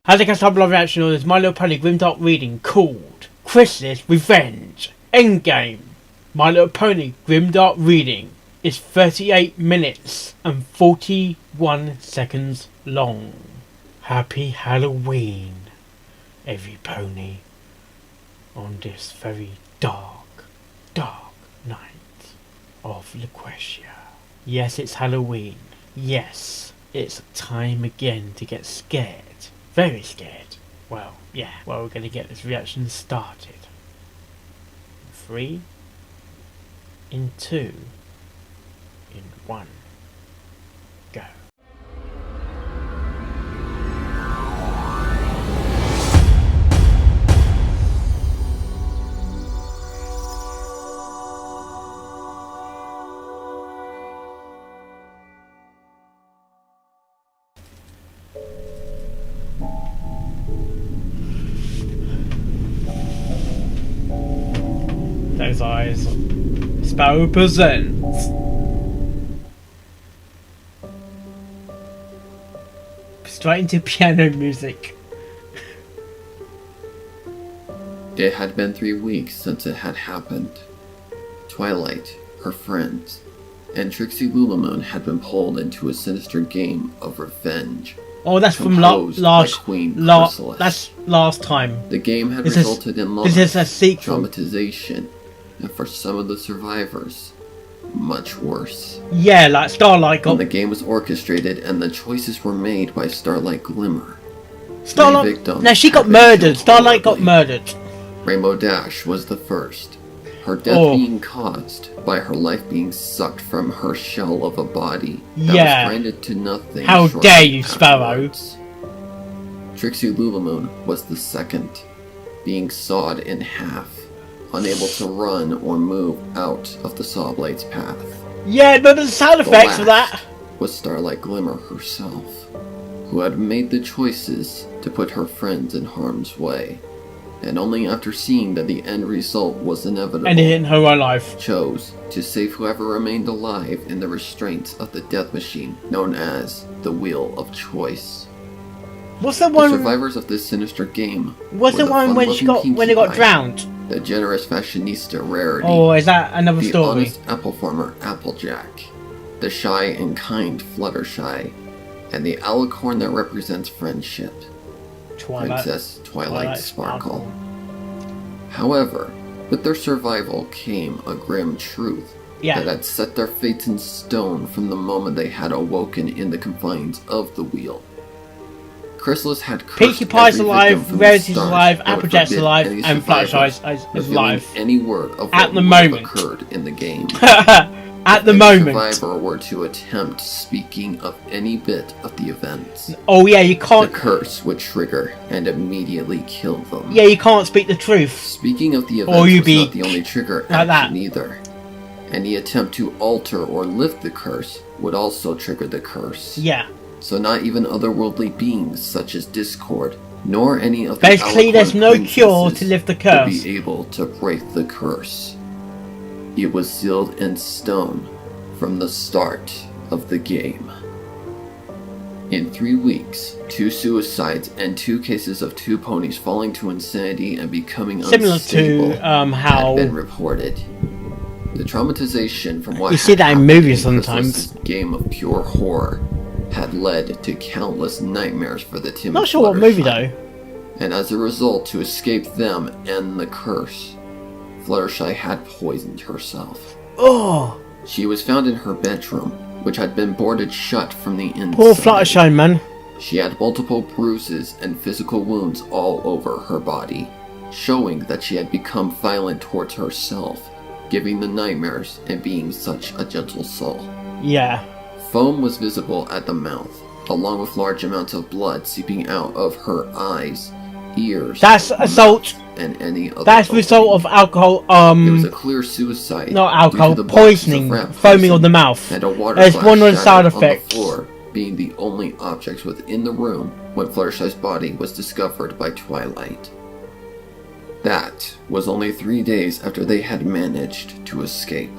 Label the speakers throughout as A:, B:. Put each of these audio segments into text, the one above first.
A: How's the TheCrystalRing reaction on this My Little Pony Grimdark reading called Chrysalis Revenge Endgame. My Little Pony Grimdark reading is 38 minutes and 41 seconds long. Happy Halloween, every pony, on this very dark night of Lucretia. Yes, it's Halloween. Yes, it's time again to get scared. Very scared. Well, yeah. Well, we're going to get this reaction started. 3, in 2, in 1, go. Those eyes. Sparrow presents. Straight into piano music.
B: It had been 3 weeks since it had happened. Twilight, her friends, and Trixie Lulumoon had been pulled into a sinister game of revenge.
A: Oh, that's from
B: Queen Chrysalis.
A: That's last time.
B: The game had resulted in loss, traumatization, and for some of the survivors, much worse.
A: Yeah, like Starlight got...
B: When the game was orchestrated and the choices were made by Starlight Glimmer.
A: Starlight... No, she got murdered. Starlight got murdered.
B: Rainbow Dash was the first. Her death being caused by her life being sucked from her shell of a body that was grinded to nothing.
A: How dare you, Sparrow?
B: Trixie Lulumoon was the second, being sawed in half, unable to run or move out of the Sawblade's path.
A: Yeah, no, there's sound effects for that.
B: Was Starlight Glimmer herself, who had made the choices to put her friends in harm's way. And only after seeing that the end result was inevitable,
A: ending her own life,
B: chose to save whoever remained alive in the restraints of the death machine known as the Wheel of Choice.
A: What's the one?
B: The survivors of this sinister game.
A: What's the one when they got drowned?
B: The generous fashionista Rarity.
A: Oh, is that another story?
B: The honest apple farmer Applejack. The shy and kind Fluttershy, and the alicorn that represents friendship. Princess Twilight Sparkle. However, with their survival came a grim truth that had set their fates in stone from the moment they had awoken in the confines of the wheel. Chrysalis had cursed
A: Pinkie Pie's alive, Rarity's alive, Applejack's alive, and Fluttershy's is alive.
B: Any word of
A: at
B: what
A: the
B: would
A: moment
B: have occurred in the game.
A: At the moment.
B: If a survivor were to attempt speaking of any bit of the events.
A: Oh yeah, you can't.
B: The curse would trigger and immediately kill them.
A: Yeah, you can't speak the truth.
B: Speaking of the events was not the only trigger action either. Any attempt to alter or lift the curse would also trigger the curse.
A: Yeah.
B: So not even otherworldly beings such as Discord, nor any of the
A: basically there's no cure to lift the curse.
B: Would be able to break the curse. It was sealed in stone from the start of the game. In 3 weeks, 2 suicides and 2 cases of 2 ponies falling to insanity and becoming unstable had been reported. The traumatization from what
A: you see that in movies sometimes.
B: Game of pure horror had led to countless nightmares for the timid.
A: Not sure what movie though.
B: And as a result, to escape them and the curse, Fluttershy had poisoned herself.
A: Oh!
B: She was found in her bedroom, which had been boarded shut from the inside.
A: Poor Fluttershy, man.
B: She had multiple bruises and physical wounds all over her body, showing that she had become violent towards herself, giving the nightmares and being such a gentle soul.
A: Yeah.
B: Foam was visible at the mouth, along with large amounts of blood seeping out of her eyes, ears,
A: that's assault,
B: and any other.
A: That's result of alcohol.
B: It was a clear suicide.
A: Not alcohol, poisoning, foaming of the mouth.
B: And a water
A: There's one of the side effects.
B: On the floor, being the only objects within the room when Fluttershy's body was discovered by Twilight. That was only 3 days after they had managed to escape.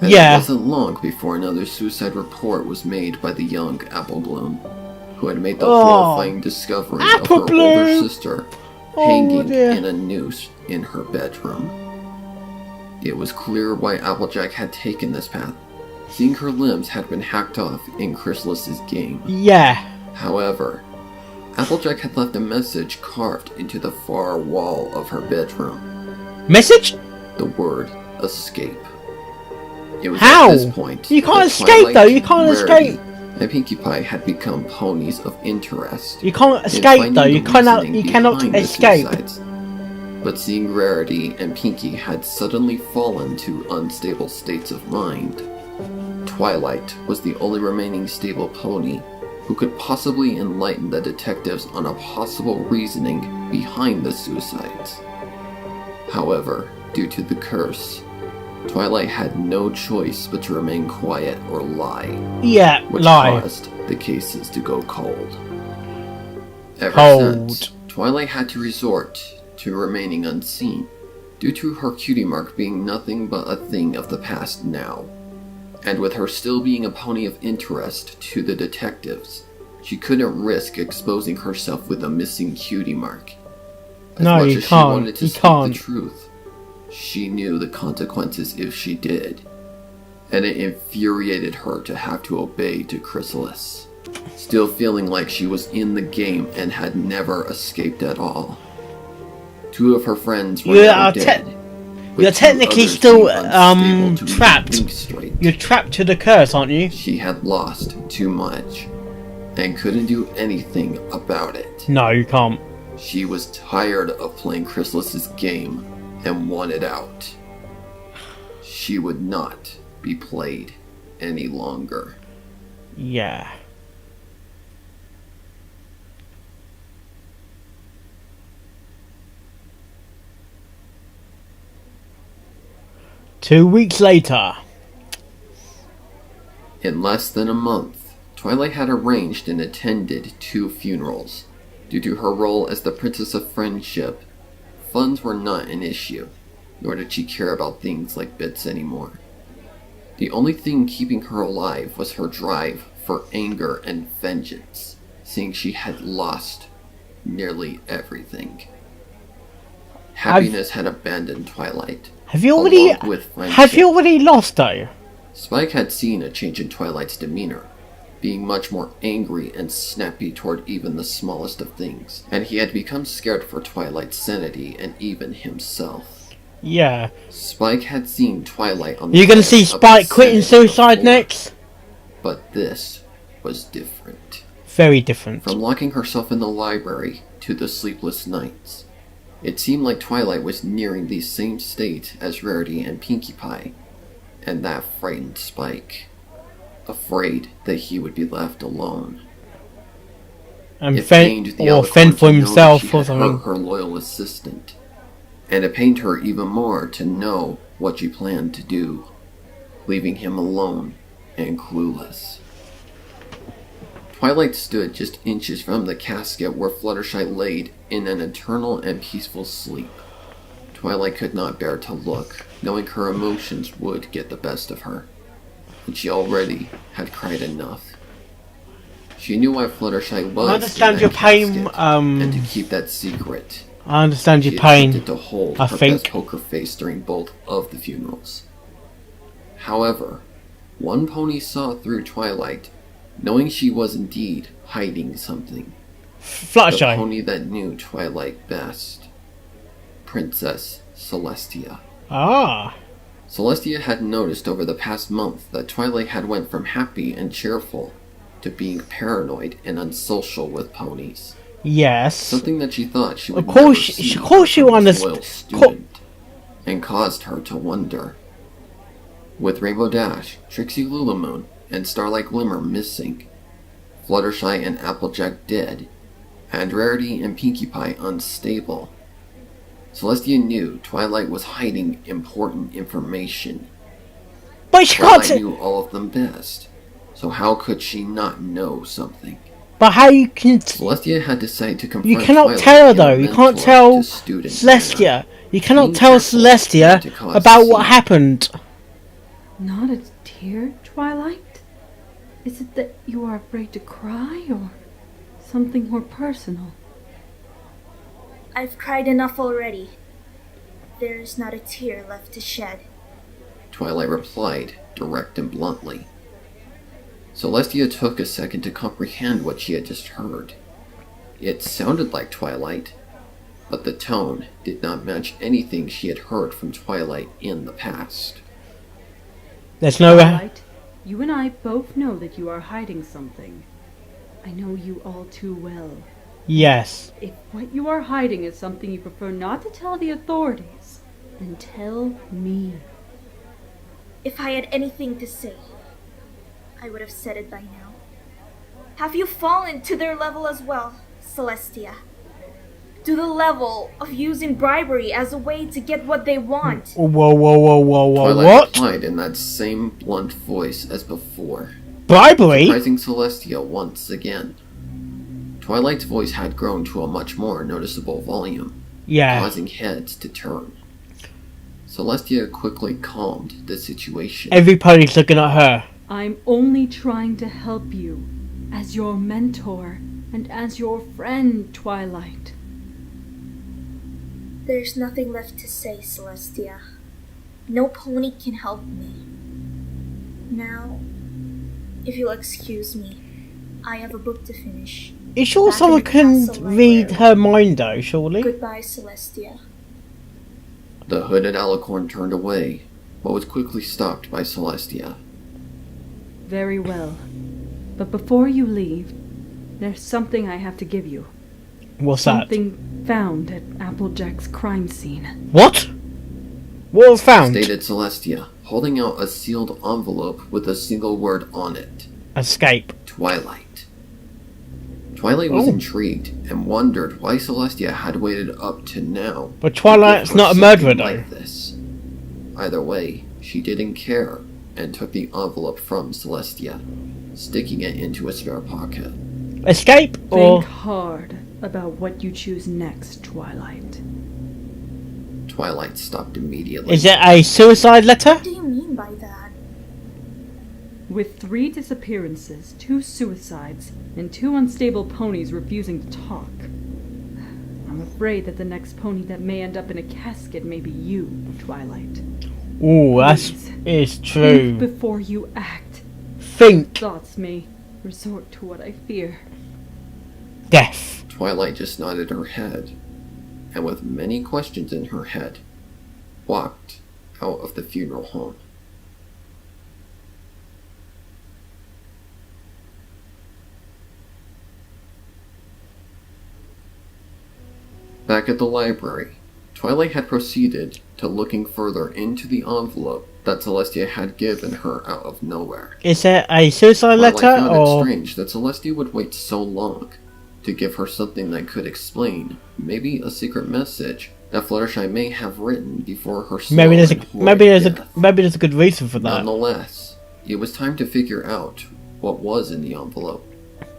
B: And it wasn't long before another suicide report was made by the young Apple Bloom, who had made the horrifying discovery of her older sister hanging in a noose in her bedroom. It was clear why Applejack had taken this path, seeing her limbs had been hacked off in Chrysalis's game.
A: Yeah.
B: However, Applejack had left a message carved into the far wall of her bedroom.
A: Message?
B: The word escape. It was
A: How?
B: at this point
A: you can't escape
B: Twilight,
A: though, you can't
B: Rarity,
A: escape.
B: And Pinkie Pie had become ponies of interest.
A: You can't escape though, you cannot escape.
B: But seeing Rarity and Pinkie had suddenly fallen to unstable states of mind, Twilight was the only remaining stable pony who could possibly enlighten the detectives on a possible reasoning behind the suicides. However, due to the curse, Twilight had no choice but to remain quiet or lie.
A: Yeah,
B: which
A: lie.
B: caused the cases to go cold. Ever since, Twilight had to resort to remaining unseen, due to her cutie mark being nothing but a thing of the past now. And with her still being a pony of interest to the detectives, she couldn't risk exposing herself with a missing cutie mark. As much as she wanted to speak the truth, she knew the consequences if she did, and it infuriated her to have to obey to Chrysalis, still feeling like she was in the game and had never escaped at all. Two of her friends were now dead.
A: You're technically still trapped. You're trapped to the curse, aren't you?
B: She had lost too much and couldn't do anything about it.
A: No, you can't.
B: She was tired of playing Chrysalis's game and wanted out. She would not be played any longer.
A: Yeah. Two weeks later.
B: In less than a month, Twilight had arranged and attended 2 funerals. Due to her role as the Princess of Friendship, funds were not an issue, nor did she care about things like bits anymore. The only thing keeping her alive was her drive for anger and vengeance, seeing she had lost nearly everything. Happiness had abandoned Twilight.
A: Have you already lost though?
B: Spike had seen a change in Twilight's demeanor, being much more angry and snappy toward even the smallest of things, and he had become scared for Twilight's sanity and even himself.
A: Yeah.
B: Spike had seen Twilight on the
A: You're gonna see Spike quitting suicide before, next?
B: But this was different.
A: Very different.
B: From locking herself in the library to the sleepless nights, it seemed like Twilight was nearing the same state as Rarity and Pinkie Pie, and that frightened Spike, afraid that he would be left alone.
A: And fend for himself or something.
B: Her loyal assistant, and it pained her even more to know what she planned to do, leaving him alone and clueless. Twilight stood just inches from the casket where Fluttershy laid in an eternal and peaceful sleep. Twilight could not bear to look, knowing her emotions would get the best of her, and she already had cried enough. She knew why Fluttershy was
A: I understand your pain,
B: and to keep that secret.
A: I understand your pain.
B: She attempted to hold her best poker face during both of the funerals. However, one pony saw through Twilight, knowing she was indeed hiding something.
A: Fluttershy.
B: The pony that knew Twilight best. Princess Celestia.
A: Ah.
B: Celestia had noticed over the past month that Twilight had went from happy and cheerful to being paranoid and unsocial with ponies.
A: Yes.
B: Something that she thought she would
A: of course she
B: understood, and caused her to wonder. With Rainbow Dash, Trixie Lulumoon, and Starlight Glimmer missing, Fluttershy and Applejack dead, and Rarity and Pinkie Pie unstable, Celestia knew Twilight was hiding important information.
A: But she
B: Twilight knew all of them best, so how could she not know something?
A: But how you can...
B: Celestia had decided to confront
A: You cannot
B: Twilight
A: tell her though, you can't tell Celestia. You cannot tell Celestia about what happened.
C: Not a tear, Twilight? Is it that you are afraid to cry, or Something more personal.
D: I've cried enough already. There is not a tear left to shed.
B: Twilight replied, direct and bluntly. Celestia took a second to comprehend what she had just heard. It sounded like Twilight, but the tone did not match anything she had heard from Twilight in the past.
A: There's no...
C: Twilight, you and I both know that you are hiding something. I know you all too well.
A: Yes.
C: If what you are hiding is something you prefer not to tell the authorities, then tell me.
D: If I had anything to say, I would have said it by now. Have you fallen to their level as well, Celestia? To the level of using bribery as a way to get what they want?
A: Whoa,
B: Twilight
A: what?
B: replied in that same blunt voice as before,
A: Bribery?
B: surprising Celestia once again. Twilight's voice had grown to a much more noticeable volume,
A: Yeah.
B: causing heads to turn. Celestia quickly calmed the situation.
A: Everybody's looking at her.
C: I'm only trying to help you, as your mentor and as your friend, Twilight.
D: There's nothing left to say, Celestia. No pony can help me. Now, if you'll excuse me, I have a book to finish.
A: You sure
D: Back in
A: someone
D: the
A: can
D: castle
A: read
D: library.
A: her mind though, surely?
D: Goodbye, Celestia.
B: The hooded alicorn turned away, but was quickly stopped by Celestia.
C: Very well. But before you leave, there's something I have to give you.
A: What's that?
C: Something found at Applejack's crime scene.
A: What? What was found?
B: Stated Celestia, holding out a sealed envelope with a single word on it.
A: Escape.
B: Twilight. Twilight was
A: Oh.
B: intrigued and wondered why Celestia had waited up to now.
A: But
B: to
A: Twilight's
B: give her
A: not a murderer
B: something
A: though.
B: like this. Either way, she didn't care and took the envelope from Celestia, sticking it into a spare pocket.
A: Escape or...
C: Think hard about what you choose next, Twilight.
B: Twilight stopped immediately.
A: Is it a suicide letter?
D: What do you mean by that?
C: With 3 disappearances, 2 suicides, and 2 unstable ponies refusing to talk, I'm afraid that the next pony that may end up in a casket may be you, Twilight.
A: Ooh, that's
C: Please,
A: is true.
C: think before you act.
A: Think.
C: Thoughts may resort to what I fear.
A: Death.
B: Twilight just nodded her head, and with many questions in her head, walked out of the funeral home. Back at the library, Twilight had proceeded to looking further into the envelope that Celestia had given her out of nowhere.
A: Is it a suicide
B: Twilight
A: letter
B: found it
A: or...
B: strange that Celestia would wait so long to give her something that could explain, maybe a secret message that Fluttershy may have written before her slow
A: Maybe there's
B: and
A: a
B: horrid death.
A: maybe there's a good reason for that.
B: Nonetheless, it was time to figure out what was in the envelope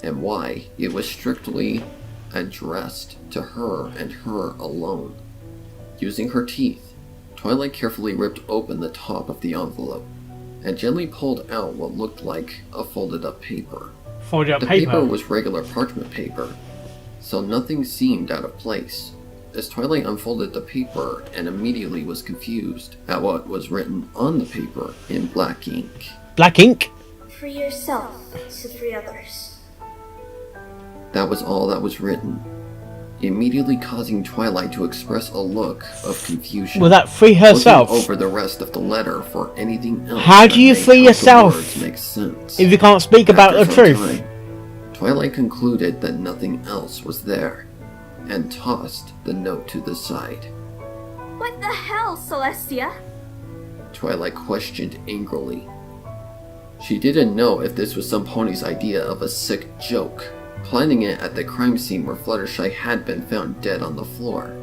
B: and why it was strictly addressed to her and her alone. Using her teeth, Twilight carefully ripped open the top of the envelope and gently pulled out what looked like a folded up paper.
A: Folded up
B: The
A: paper.
B: paper was regular parchment paper, so nothing seemed out of place, as Twilight unfolded the paper and immediately was confused at what was written on the paper in black ink.
A: Black ink?
D: Free yourself to free others.
B: That was all that was written, immediately causing Twilight to express a look of confusion.
A: Will that free herself?
B: Looking over the rest of the letter for anything else.
A: How
B: that
A: do you
B: may
A: free
B: help the
A: yourself
B: words make sense.
A: if you can't speak about
B: After
A: the
B: some
A: truth?
B: time, Twilight concluded that nothing else was there, and tossed the note to the side.
D: What the hell, Celestia?
B: Twilight questioned angrily. She didn't know if this was some pony's idea of a sick joke, planning it at the crime scene where Fluttershy had been found dead on the floor.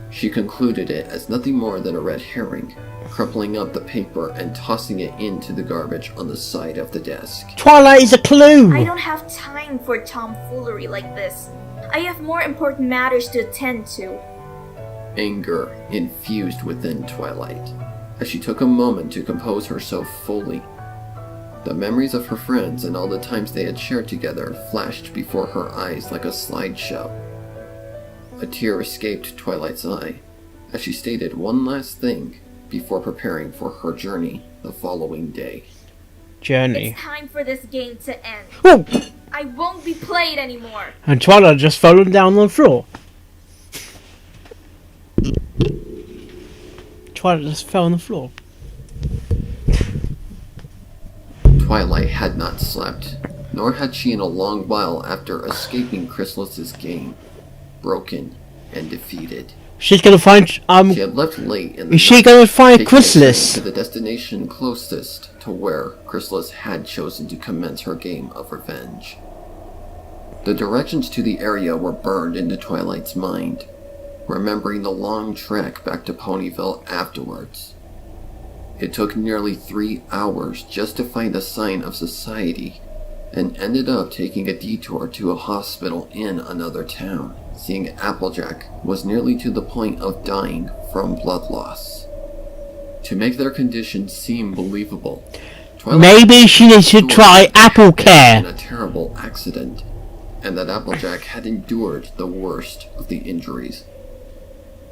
B: She concluded it as nothing more than a red herring, crumpling up the paper and tossing it into the garbage on the side of the desk.
A: Twilight is a clue!
D: I don't have time for tomfoolery like this. I have more important matters to attend to.
B: Anger infused within Twilight, as she took a moment to compose herself fully. The memories of her friends and all the times they had shared together flashed before her eyes like a slideshow. A tear escaped Twilight's eye as she stated one last thing before preparing for her journey the following day.
D: It's time for this game to end.
A: Oh!
D: I won't be played anymore.
A: And Twilight just fallen down on the floor. Twilight just fell on the floor.
B: Twilight had not slept, nor had she in a long while after escaping Chrysalis's game, broken and defeated.
A: She's gonna find
B: She had left late in the
A: Is she
B: night,
A: gonna find
B: taking a train
A: Chrysalis?
B: to the destination closest to where Chrysalis had chosen to commence her game of revenge. The directions to the area were burned into Twilight's mind, remembering the long trek back to Ponyville afterwards. It took nearly 3 hours just to find a sign of society, and ended up taking a detour to a hospital in another town, seeing Applejack was nearly to the point of dying from blood loss. To make their condition seem believable, Twilight
A: Maybe she needs to try Apple Care.
B: in a terrible accident, and that Applejack had endured the worst of the injuries.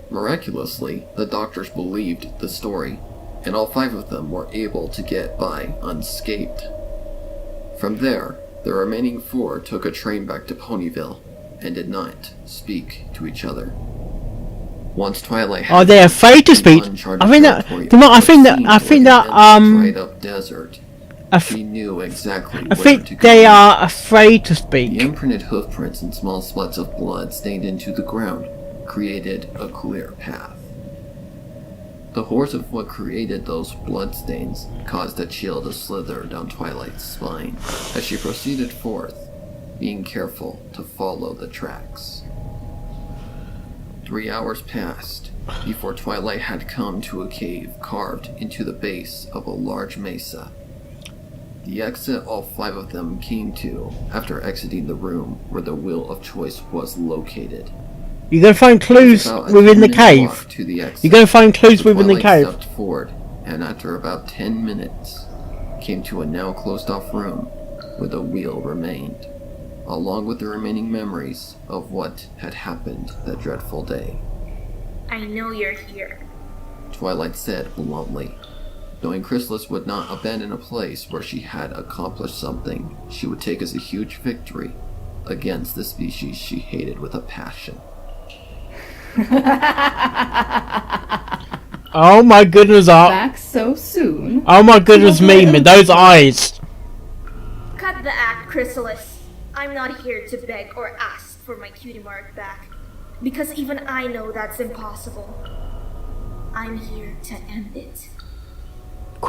B: Miraculously, the doctors believed the story, and all 5 of them were able to get by unscathed. From there, the remaining 4 took a train back to Ponyville and did not speak to each other. Once Twilight had
A: Are they afraid to speak?
B: uncharted
A: I think that.
B: territory
A: You know, I
B: of
A: think that.
B: the
A: I think that.
B: dried up desert,
A: I
B: she knew exactly
A: I
B: where
A: think
B: to go.
A: they are afraid to
B: The
A: speak.
B: imprinted hoofprints and small spots of blood stained into the ground created a clear path. The horrors of what created those bloodstains caused a chill to slither down Twilight's spine as she proceeded forth, being careful to follow the tracks. 3 hours passed before Twilight had come to a cave carved into the base of a large mesa. The exit all 5 of them came to after exiting the room where the Wheel of Choice was located.
A: You're gonna find clues
B: About a
A: within the
B: 10-minute
A: cave.
B: walk to the exit.
A: You're gonna find clues within the
B: Twilight
A: cave.
B: stepped forward, and after about 10 minutes, came to a now closed-off room where the wheel remained, along with the remaining memories of what had happened that dreadful day.
D: I know you're here.
B: Twilight said bluntly, knowing Chrysalis would not abandon a place where she had accomplished something she would take as a huge victory against the species she hated with a passion.
A: Oh my goodness,
C: Back so soon?
A: oh my goodness me, man, those eyes.
D: Cut the act, Chrysalis. I'm not here to beg or ask for my cutie mark back, because even I know that's impossible. I'm here to end it.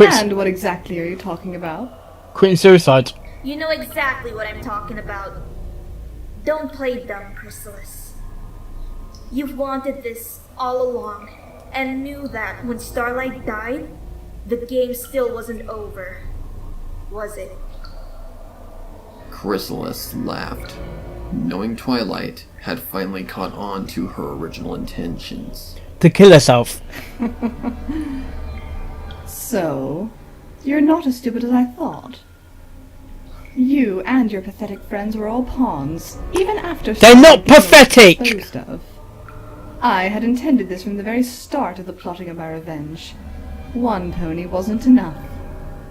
C: And what exactly are you talking about?
A: Quitting suicide.
D: You know exactly what I'm talking about. Don't play dumb, Chrysalis. You've wanted this all along, and knew that when Starlight died, the game still wasn't over, was it?
B: Chrysalis laughed, knowing Twilight had finally caught on to her original intentions.
A: To kill herself.
C: So, you're not as stupid as I thought. You and your pathetic friends were all pawns, even after
A: They're not
C: Starlight was
A: pathetic!
C: disposed of. I had intended this from the very start of the plotting of my revenge. One pony wasn't enough.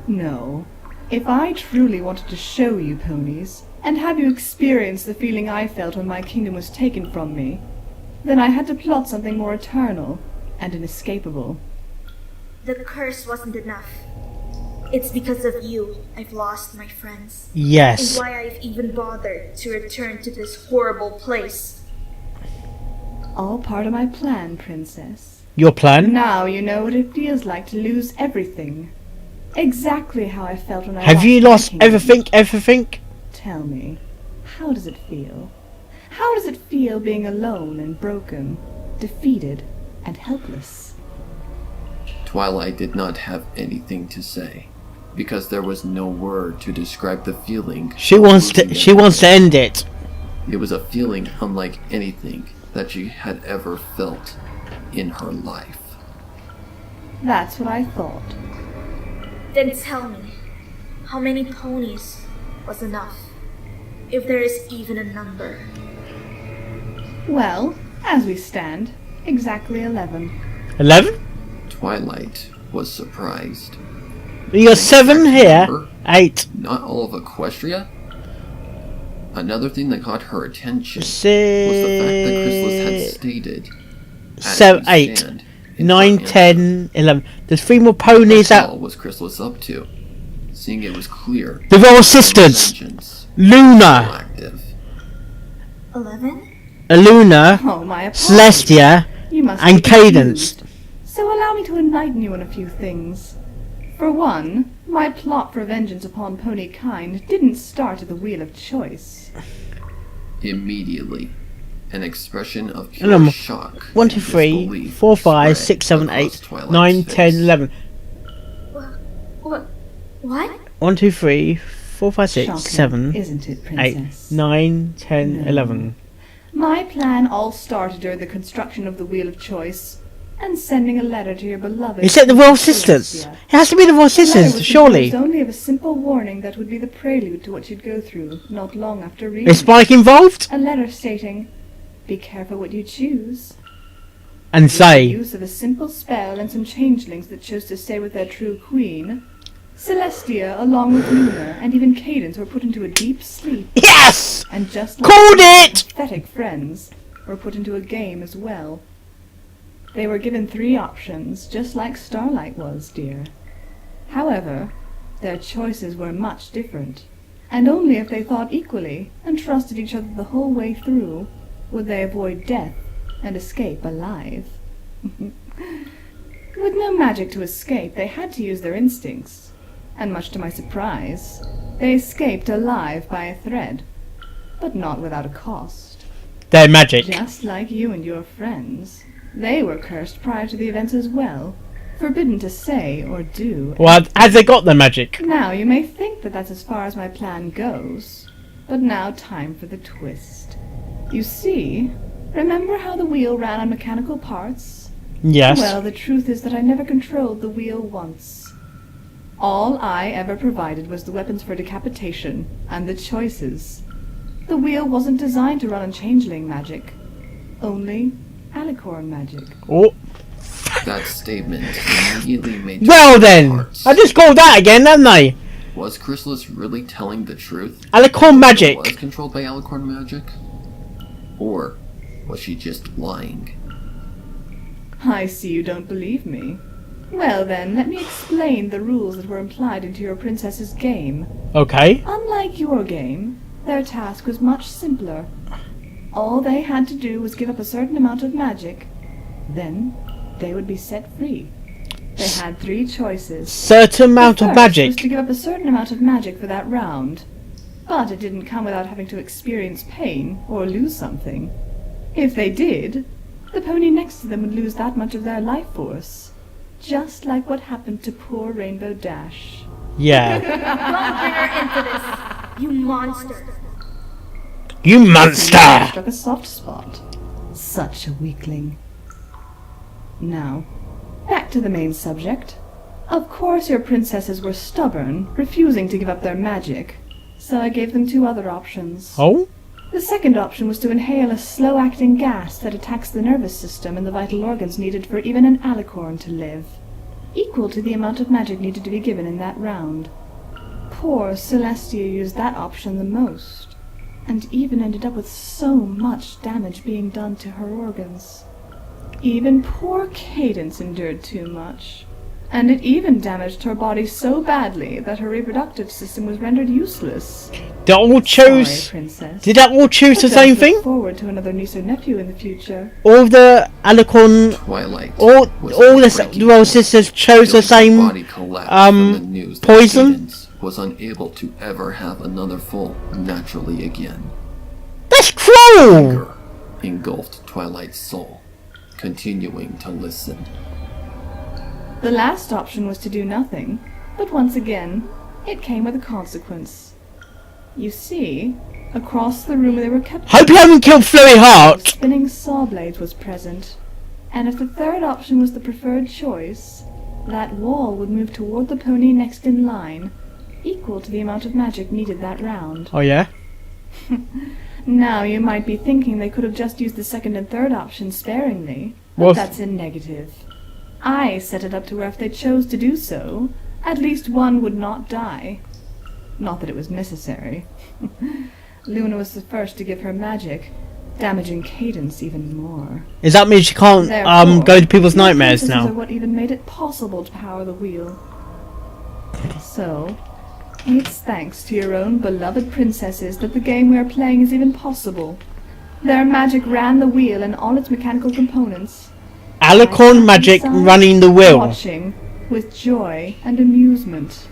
C: No. If I truly wanted to show you ponies, and have you experience the feeling I felt when my kingdom was taken from me, then I had to plot something more eternal and inescapable.
D: The curse wasn't enough. It's because of you I've lost my friends.
A: Yes.
D: And why I've even bothered to return to this horrible place.
C: All part of my plan, Princess.
A: Your plan?
C: Now you know what it feels like to lose everything. Exactly how I felt when I
A: Have you
C: my
A: lost
C: kingdom.
A: everything?
C: Tell me, how does it feel? How does it feel being alone and broken, defeated and helpless?
B: Twilight did not have anything to say, because there was no word to describe the feeling.
A: She wants to end it.
B: It was a feeling unlike anything that she had ever felt in her life.
C: That's what I thought.
D: Then tell me, How many ponies was enough? If there is even a number.
C: Well, as we stand, exactly 11.
A: 11?
B: Twilight was surprised.
A: You got 7 here.
B: Number?
A: 8.
B: Not all of Equestria? Another thing that caught her attention was
A: 6.
B: the fact that Chrysalis had stated
A: 7, 8, 9, 10, 11. There's 3 more ponies
B: What
A: out.
B: was Chrysalis up to? Seeing it was clear.
A: The Royal Sisters.
B: Vengeance
A: Luna.
B: was active.
D: 11?
A: Luna.
C: Oh, my apologies.
A: Celestia.
C: You must
A: and
C: be
A: Cadence.
C: confused. So allow me to enlighten you on a few things. For one, my plot for vengeance upon pony kind didn't start at the Wheel of Choice.
B: Immediately, an expression of pure shock.
A: 1, 2, 3, 4, 5, 6, 7, 8, 9, 10, 11.
D: What?
A: 1, 2, 3, 4, 5, 6,
C: Shocking,
A: 7,
C: isn't it,
A: 8,
C: Princess?
A: 9, 10,
C: No.
A: 11.
C: My plan all started during the construction of the Wheel of Choice and sending a letter to your beloved.
A: Is it the Royal Sisters? It
C: Celestia.
A: has to be the Royal
C: The letter
A: Sisters,
C: was
A: surely.
C: composed only of a simple warning that would be the prelude to what you'd go through not long after reading.
A: Is Spike involved?
C: A letter stating, "Be careful what you choose."
A: And
C: With the
A: say,
C: use of a simple spell and some changelings that chose to stay with their true queen, Celestia, along with Luna, and even Cadence were put into a deep sleep.
A: yes!
C: And just like
A: Called
C: their
A: it!
C: pathetic friends, were put into a game as well. They were given 3 options, just like Starlight was, dear. However, their choices were much different, and only if they thought equally and trusted each other the whole way through would they avoid death and escape alive. With no magic to escape, they had to use their instincts, and much to my surprise, they escaped alive by a thread, but not without a cost.
A: They're magic.
C: Just like you and your friends, they were cursed prior to the events as well, forbidden to say or do.
A: Well, have they got the magic?
C: Now, you may think that that's as far as my plan goes, but now time for the twist. You see, remember how the wheel ran on mechanical parts?
A: Yes.
C: Well, the truth is that I never controlled the wheel once. All I ever provided was the weapons for decapitation and the choices. The wheel wasn't designed to run on changeling magic, only alicorn magic.
A: Oh.
B: That statement immediately made
A: Well then,
B: hearts.
A: I just called that again, haven't I?
B: Was Chrysalis really telling the truth?
A: Alicorn magic.
B: Was controlled by Alicorn magic? Or was she just lying?
C: I see you don't believe me. Well then, let me explain the rules that were implied into your princess's game.
A: Okay.
C: Unlike your game, their task was much simpler. All they had to do was give up a certain amount of magic. Then, they would be set free. They had 3 choices.
A: Certain amount
C: The
A: of
C: first was
A: magic.
C: to give up a certain amount of magic for that round. But it didn't come without having to experience pain or lose something. If they did, the pony next to them would lose that much of their life force. Just like what happened to poor Rainbow Dash.
A: Yeah.
D: Don't bring her into this, you monster.
A: You monster!
C: Struck a soft spot. Such a weakling. Now, back to the main subject. Of course your princesses were stubborn, refusing to give up their magic, so I gave them 2 other options.
A: Oh?
C: The second option was to inhale a slow-acting gas that attacks the nervous system and the vital organs needed for even an alicorn to live, equal to the amount of magic needed to be given in that round. Poor Celestia used that option the most, and even ended up with so much damage being done to her organs. Even poor Cadence endured too much, and it even damaged her body so badly that her reproductive system was rendered useless.
A: Did all choose?
C: Sorry, Princess.
A: Did that all choose the
C: But
A: same
C: don't
A: thing?
C: look forward to another niece or nephew in the future.
A: All of the Alicorn,
B: Twilight.
A: all
B: was
A: the
B: breaking
A: Royal
B: point.
A: Sisters chose the
B: Feeling her
A: same.
B: body collapse from the news that
A: poison?
B: Cadence was unable to ever have another full naturally again.
A: That's cruel.
B: Anger engulfed Twilight's soul, continuing to listen.
C: The last option was to do nothing, but once again, it came with a consequence. You see, across the room they were kept.
A: Hope you haven't killed Flurry Heart.
C: Spinning saw blades was present, and if the third option was the preferred choice, that wall would move toward the pony next in line, equal to the amount of magic needed that round.
A: Oh yeah?
C: Now you might be thinking they could have just used the second and third options sparingly, but
A: Well,
C: that's in negative. I set it up to where if they chose to do so, at least one would not die. Not that it was necessary. Luna was the first to give her magic, damaging Cadence even more.
A: Does that mean she can't
C: Therefore,
A: go to people's
C: your
A: nightmares
C: princesses
A: now?
C: are what even made it possible to power the wheel. So, it's thanks to your own beloved princesses that the game we are playing is even possible. Their magic ran the wheel and all its mechanical components.
A: Alicorn magic
C: Inside,
A: running the wheel.
C: watching with joy and amusement.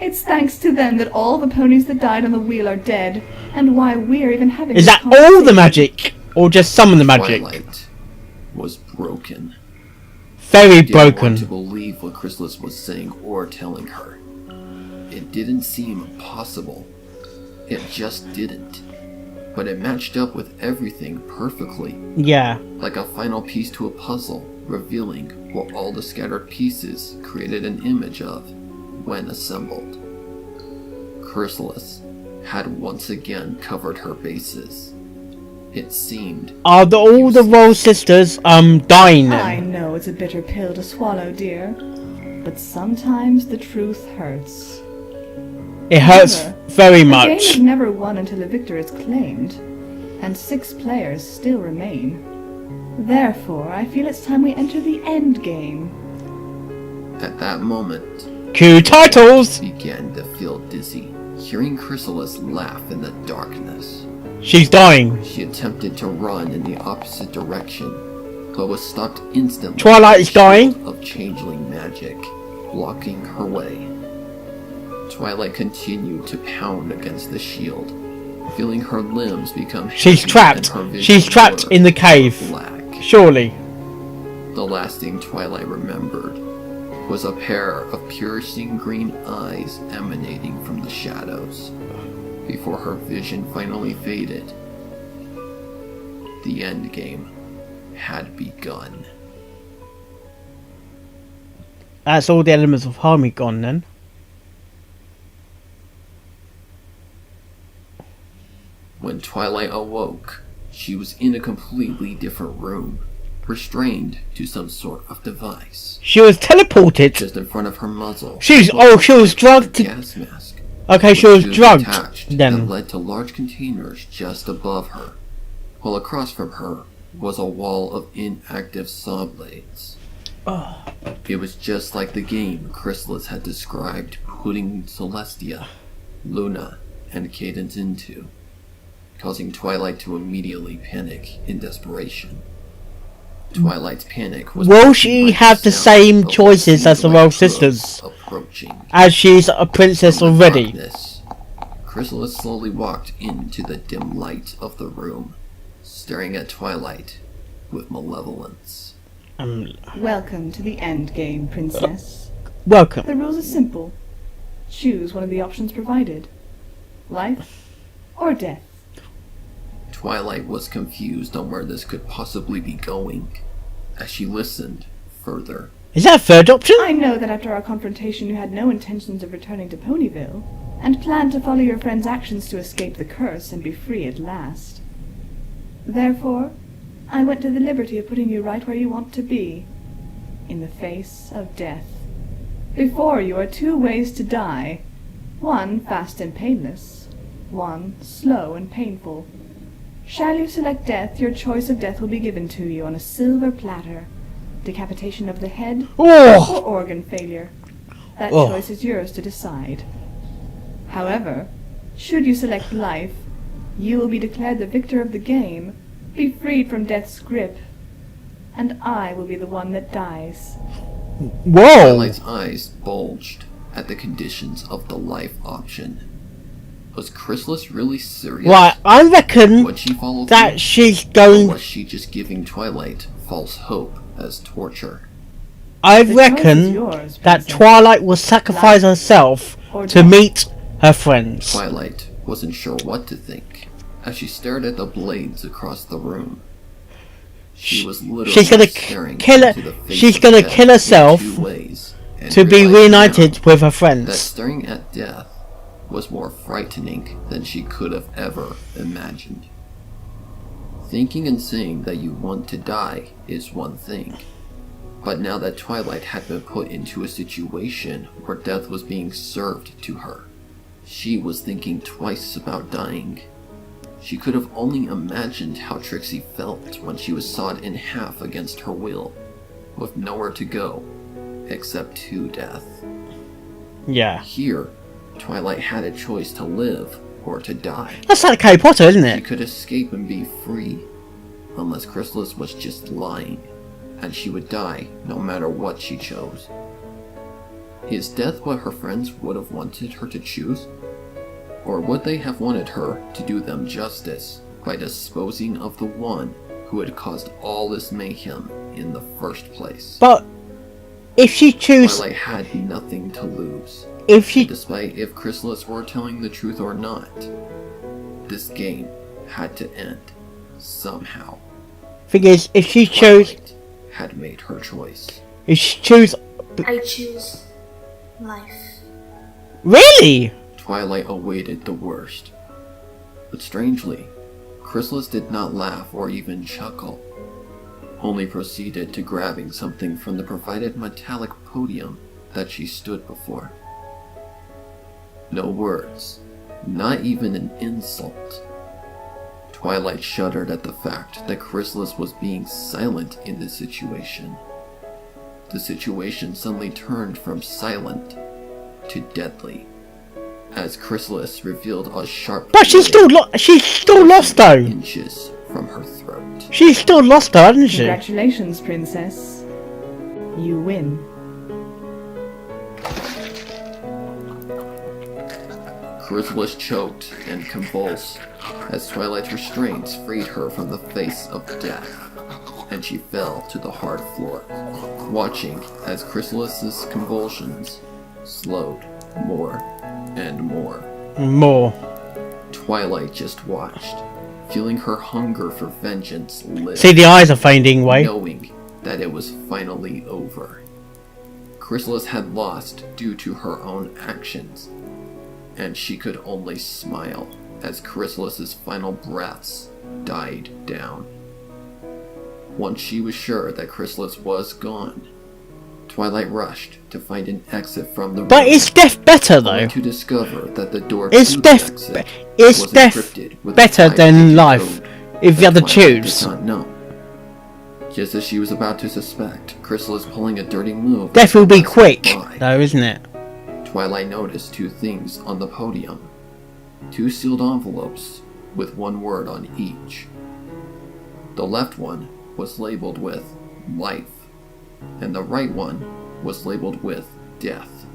C: It's thanks to them that all the ponies that died on the wheel are dead, and why we're even having
A: Is
C: this
A: that all the
C: conversation.
A: magic? Or just some of the magic?
B: Twilight was broken.
A: Very
B: Didn't want to
A: broken.
B: believe what Chrysalis was saying or telling her. It didn't seem possible. It just didn't. But it matched up with everything perfectly,
A: Yeah.
B: like a final piece to a puzzle, revealing what all the scattered pieces created an image of when assembled. Chrysalis had once again covered her bases. It seemed
A: Are all the Royal Sisters dying
C: I
A: then?
C: know it's a bitter pill to swallow, dear, but sometimes the truth hurts.
A: It hurts
C: However,
A: very
C: The game
A: much.
C: is never won until a victor is claimed, and 6 players still remain. Therefore, I feel it's time we enter the end game.
B: at that moment
A: Cue titles!
B: began to feel dizzy, hearing Chrysalis laugh in the darkness.
A: She's dying.
B: She attempted to run in the opposite direction, but was stopped instantly.
A: Twilight
B: by
A: is
B: a
A: dying.
B: shield of changeling magic, blocking her way. Twilight continued to pound against the shield, feeling her limbs become
A: She's
B: heavy
A: trapped.
B: and her vision
A: She's trapped
B: blur
A: in the cave.
B: black.
A: Surely.
B: The last thing Twilight remembered was a pair of piercing green eyes emanating from the shadows. Before her vision finally faded, the end game had begun.
A: That's all the elements of harmony gone then.
B: When Twilight awoke, she was in a completely different room, restrained to some sort of device.
A: She was teleported.
B: Just in front of her muzzle.
A: She was
B: a
A: drugged.
B: gas mask.
A: Okay, she was
B: Tubes
A: drugged
B: attached that
A: then.
B: led to large containers just above her, while across from her was a wall of inactive saw blades. It was just like the game Chrysalis had described putting Celestia, Luna, and Cadence into, causing Twilight to immediately panic in desperation. Twilight's panic was
A: Will
B: broken
A: she
B: by
A: have the
B: sound
A: same
B: of
A: choices as the
B: seemed
A: Royal
B: like hooves
A: Sisters?
B: approaching.
A: As she's a princess
B: From the
A: already.
B: darkness, Chrysalis slowly walked into the dim light of the room, staring at Twilight with malevolence.
C: Welcome to the end game, princess.
A: Welcome.
C: The rules are simple. Choose one of the options provided. Life or death.
B: Twilight was confused on where this could possibly be going, as she listened further.
A: Is that a third option?
C: I know that after our confrontation you had no intentions of returning to Ponyville, and planned to follow your friend's actions to escape the curse and be free at last. Therefore, I went to the liberty of putting you right where you want to be, in the face of death. Before you are 2 ways to die, one fast and painless, one slow and painful. Shall you select death, your choice of death will be given to you on a silver platter. Decapitation of the head
A: Oh!
C: or organ failure. That
A: Oh.
C: choice is yours to decide. However, should you select life, you will be declared the victor of the game, be freed from death's grip, and I will be the one that dies.
A: Whoa!
B: Twilight's eyes bulged at the conditions of the life option. Was Chrysalis really serious?
A: Right, I reckon
B: Would she follow
A: that
B: through?
A: she's
B: Or
A: going...
B: was she just giving Twilight false hope as torture?
A: I
C: The choice is
A: reckon
C: yours,
A: that
C: princess.
A: Twilight will sacrifice herself
C: Or
A: to
C: death.
A: meet her friends.
B: Twilight wasn't sure what to think as she stared at the blades across the room. She was literally
A: She's gonna
B: staring
A: kill her-
B: into the face
A: she's
B: of
A: gonna
B: death
A: kill herself.
B: in 2 ways, and
A: to be reunited with her
B: that
A: friends.
B: staring at death was more frightening than she could have ever imagined. Thinking and saying that you want to die is one thing, but now that Twilight had been put into a situation where death was being served to her, she was thinking twice about dying. She could have only imagined how Trixie felt when she was sawed in half against her will, with nowhere to go except to death.
A: Yeah.
B: Here, Twilight had a choice to live or to die.
A: That's like Harry Potter, isn't
B: She
A: it?
B: could escape and be free, unless Chrysalis was just lying, and she would die no matter what she chose. Is death what her friends would have wanted her to choose? Or would they have wanted her to do them justice by disposing of the one who had caused all this mayhem in the first place?
A: But if she chooses,
B: Twilight had nothing to lose.
A: if
B: Despite if Chrysalis were telling the truth or not, this game had to end somehow.
A: if she chose,
B: Twilight had made her choice.
A: if she chose,
D: I choose life.
A: really?
B: Twilight awaited the worst. But strangely, Chrysalis did not laugh or even chuckle, only proceeded to grabbing something from the provided metallic podium that she stood before. No words, not even an insult. Twilight shuddered at the fact that Chrysalis was being silent in this situation. The situation suddenly turned from silent to deadly, as Chrysalis revealed a sharp
A: But she's still lost though.
B: inches from her throat.
A: She's still lost though, hasn't she?
C: Congratulations, Princess. You win.
B: Chrysalis choked and convulsed as Twilight's restraints freed her from the face of death, and she fell to the hard floor, watching as Chrysalis's convulsions slowed more and more.
A: More.
B: Twilight just watched, feeling her hunger for vengeance live,
A: See, the eyes are fading away.
B: knowing that it was finally over. Chrysalis had lost due to her own actions, and she could only smile as Chrysalis's final breaths died down. Once she was sure that Chrysalis was gone, Twilight rushed to find an exit from the room.
A: But is death better
B: only
A: though?
B: to discover that the door
A: Is
B: to the
A: death
B: exit
A: is
B: was
A: death
B: encrypted with a
A: better
B: 5-digit
A: than life
B: code
A: if you
B: that
A: had to
B: Twilight
A: choose?
B: did not know. Just as she was about to suspect Chrysalis pulling a dirty move,
A: Death will be
B: passed
A: quick
B: by,
A: though, isn't it?
B: Twilight noticed two things on the podium. Two sealed envelopes with one word on each. The left one was labeled with life, and the right one was labeled with death.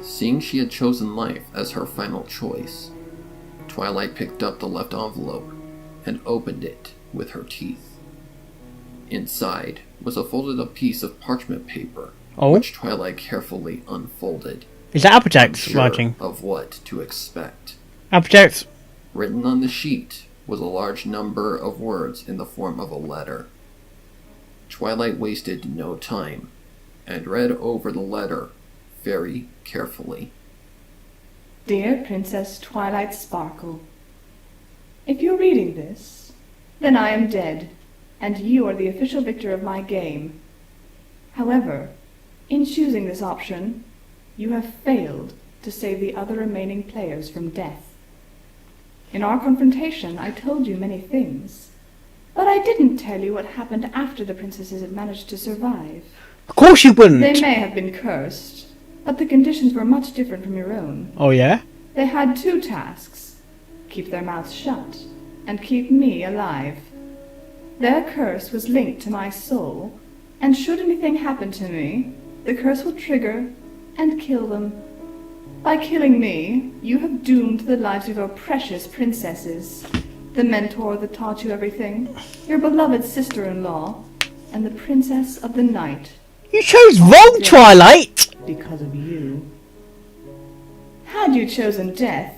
B: Seeing she had chosen life as her final choice, Twilight picked up the left envelope and opened it with her teeth. Inside was a folded up piece of parchment paper,
A: Oh,
B: which Twilight carefully unfolded,
A: is that Applejack's
B: unsure
A: writing?
B: of what to expect.
A: Applejack's.
B: Written on the sheet was a large number of words in the form of a letter. Twilight wasted no time and read over the letter very carefully.
E: Dear Princess Twilight Sparkle, if you're reading this, then I am dead, and you are the official victor of my game. However, in choosing this option, you have failed to save the other remaining players from death. In our confrontation, I told you many things, but I didn't tell you what happened after the princesses had managed to survive.
A: Of course you
E: They
A: wouldn't.
E: may have been cursed, but the conditions were much different from your own.
A: Oh yeah?
E: They had two tasks: keep their mouths shut and keep me alive. Their curse was linked to my soul, and should anything happen to me, the curse will trigger and kill them. By killing me, you have doomed the lives of your precious princesses, the mentor that taught you everything, your beloved sister-in-law, and the princess of the night.
A: You chose wrong, Twilight!
E: Because of you. Had you chosen death,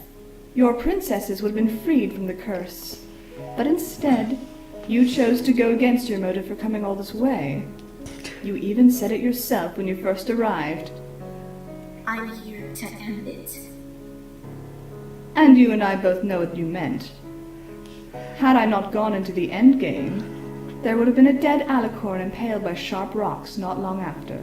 E: your princesses would have been freed from the curse. But instead, you chose to go against your motive for coming all this way. You even said it yourself when you first arrived.
D: I'm here to end it.
E: And you and I both know what you meant. Had I not gone into the endgame, there would have been a dead alicorn impaled by sharp rocks not long after.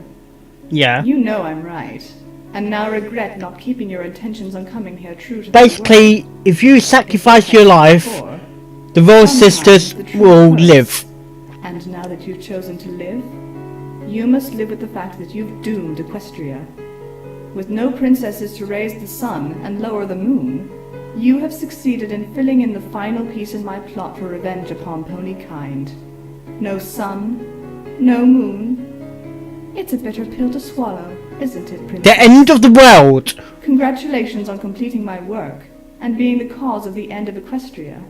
A: Yeah.
E: You know I'm right, and now regret not keeping your intentions on coming here true to
A: Basically, if you sacrifice your life, the Royal Sisters will live.
E: And now that you've chosen to live, you must live with the fact that you've doomed Equestria. With no princesses to raise the sun and lower the moon, you have succeeded in filling in the final piece in my plot for revenge upon pony kind. No sun, no moon. It's a bitter pill to swallow, isn't it, Princess?
A: The end of the world!
E: Congratulations on completing my work, and being the cause of the end of Equestria.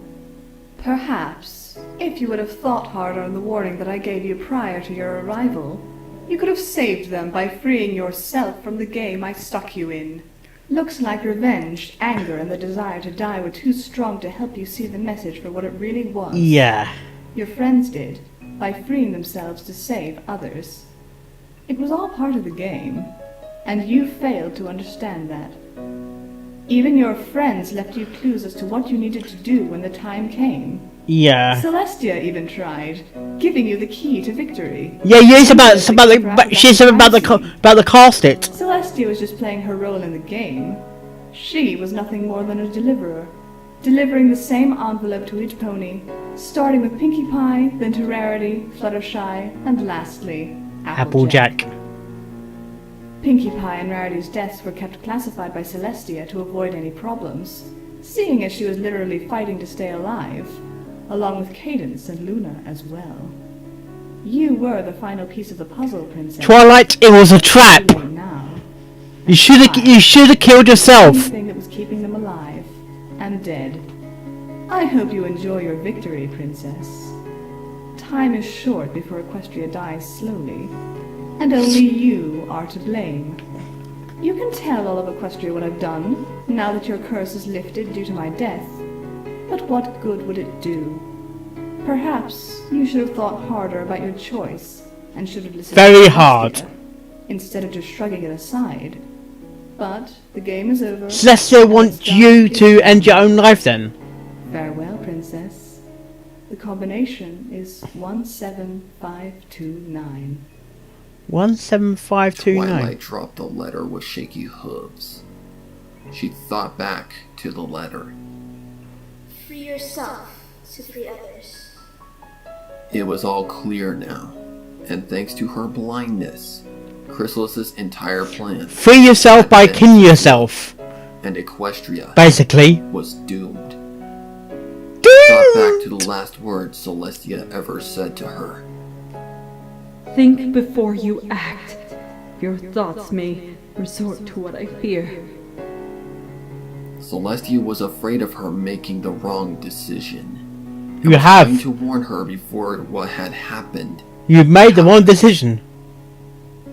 E: Perhaps, if you would have thought harder on the warning that I gave you prior to your arrival, you could have saved them by freeing yourself from the game I stuck you in. Looks like revenge, anger, and the desire to die were too strong to help you see the message for what it really was.
A: Yeah.
E: Your friends did, by freeing themselves to save others. It was all part of the game, and you failed to understand that. Even your friends left you clues as to what you needed to do when the time came.
A: Yeah.
E: Celestia even tried, giving you the key to victory.
A: Yeah, she's about the cast it.
E: Celestia was just playing her role in the game. She was nothing more than a deliverer, delivering the same envelope to each pony, starting with Pinkie Pie, then to Rarity, Fluttershy, and lastly, Applejack. Pinkie Pie and Rarity's deaths were kept classified by Celestia to avoid any problems, seeing as she was literally fighting to stay alive, along with Cadence and Luna as well. You were the final piece of the puzzle, Princess.
A: Twilight, it was a trap!
E: Now,
A: You should have killed yourself!
E: the thing that was keeping them alive and dead. I hope you enjoy your victory, Princess. Time is short before Equestria dies slowly, and only you are to blame. You can tell all of Equestria what I've done, now that your curse is lifted due to my death. But what good would it do? Perhaps you should have thought harder about your choice, and should have listened
A: Very
E: to
A: hard.
E: Celestia, instead of just shrugging it aside. But the game is over.
A: Celestia wants you to end your own life then.
E: Farewell, Princess. The combination is 17529.
A: 17529.
B: Twilight dropped the letter with shaky hooves. She thought back to the letter.
D: Free yourself to free others.
B: It was all clear now, and thanks to her blindness, Chrysalis's entire plan,
A: Free yourself by killing yourself.
B: and Equestria
A: Basically.
B: was doomed. Thought back to the last words Celestia ever said to her.
C: Think before you act. Your thoughts may resort to what I fear.
B: Celestia was afraid of her making the wrong decision.
A: You
B: was
A: have.
B: trying to warn her before what had happened.
A: You've made the wrong decision.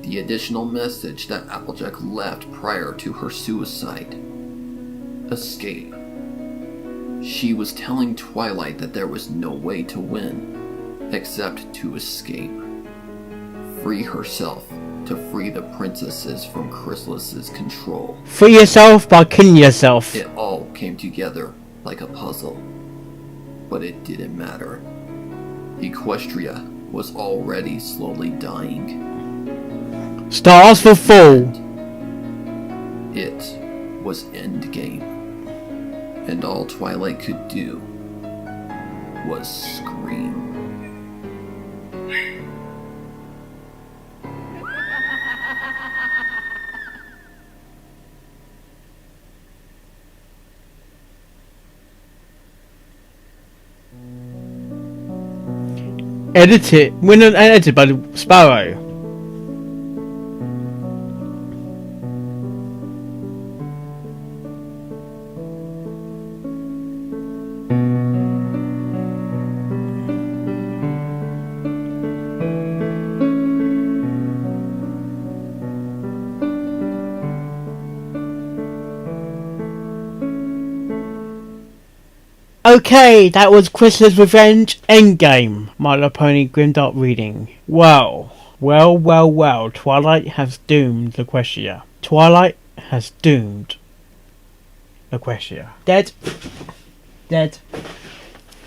B: The additional message that Applejack left prior to her suicide. Escape. She was telling Twilight that there was no way to win, except to escape. Free herself to free the princesses from Chrysalis's control.
A: Free yourself by killing yourself.
B: It all came together like a puzzle. But it didn't matter. Equestria was already slowly dying.
A: Stars will fall.
B: It was endgame. And all Twilight could do was scream.
A: Edited. Written and edited by Sparrow. Okay, that was Chrysalis's Revenge Endgame, My Little Pony Grimdark reading. Well, Twilight has doomed Equestria. Twilight has doomed Laquestia. Dead. Dead.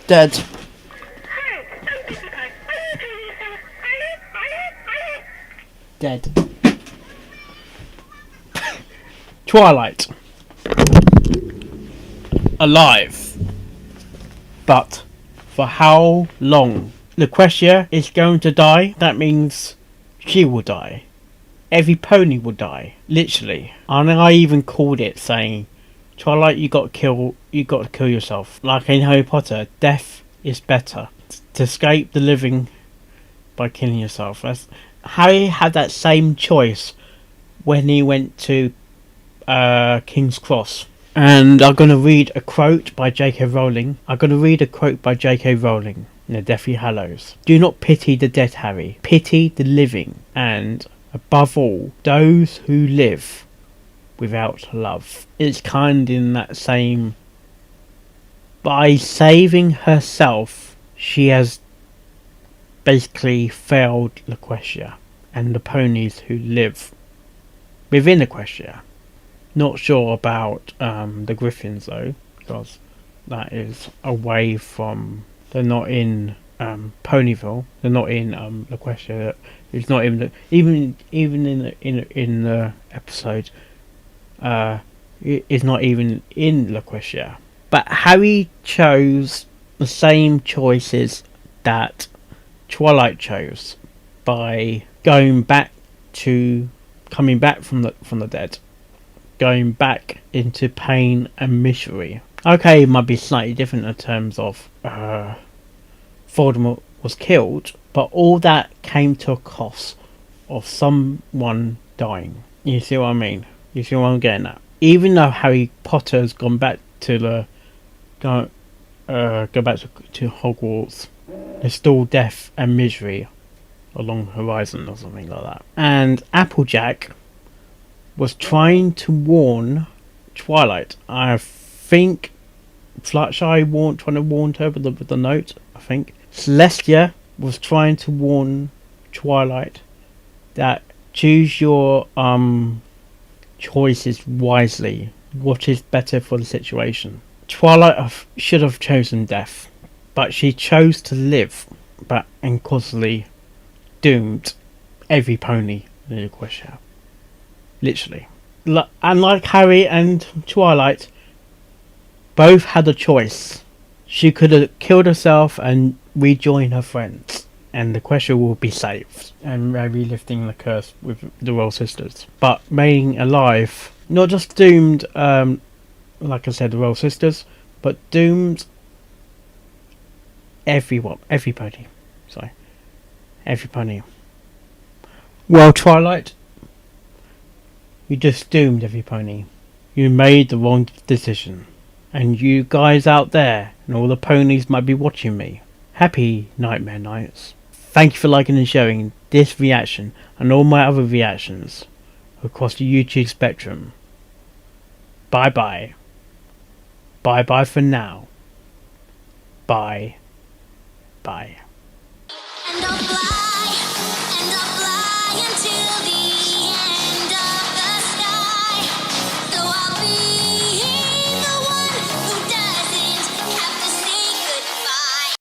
A: Dead. Dead. Twilight. Alive. But for how long? Laquestia is going to die. That means she will die. Every pony will die. Literally. And I even called it, saying, Twilight, you got to kill yourself. Like in Harry Potter, death is better. To escape the living by killing yourself. Harry had that same choice when he went to King's Cross. And I'm going to read a quote by J.K. Rowling. In The Deathly Hallows. Do not pity the dead, Harry. Pity the living. And, above all, those who live without love. It's kind in that same... By saving herself, she has basically failed Laquestia and the ponies who live within Laquestia. Not sure about the Griffins though, because that is away from... They're not in Ponyville. They're not in Laquestia. It's not even in the episode. It's not even in Laquestia. But Harry chose the same choices that Twilight chose by coming back from the dead, going back into pain and misery. Okay, it might be slightly different in terms of Voldemort was killed, but all that came to a cost of someone dying. You see what I mean? You see what I'm getting at? Even though Harry Potter has gone back to go back to Hogwarts, there's still death and misery along the horizon or something like that. And Applejack was trying to warn Twilight. I think Fluttershy trying to warn her with the note. I think Celestia was trying to warn Twilight that choose your choices wisely. What is better for the situation? Twilight should have chosen death, but she chose to live, and causally doomed every pony in the Laquestia. Literally. And like Harry and Twilight, both had a choice. She could have killed herself and rejoined her friends, and Laquestia will be saved, and maybe lifting the curse with the Royal Sisters. But remaining alive, not just doomed, like I said, the Royal Sisters, but doomed every pony. Every pony. Well, Twilight, you just doomed every pony. You made the wrong decision. And you guys out there, and all the ponies might be watching me, happy Nightmare Nights. Thank you for liking and sharing this reaction and all my other reactions across the YouTube spectrum. Bye bye. Bye bye for now. Bye. Bye.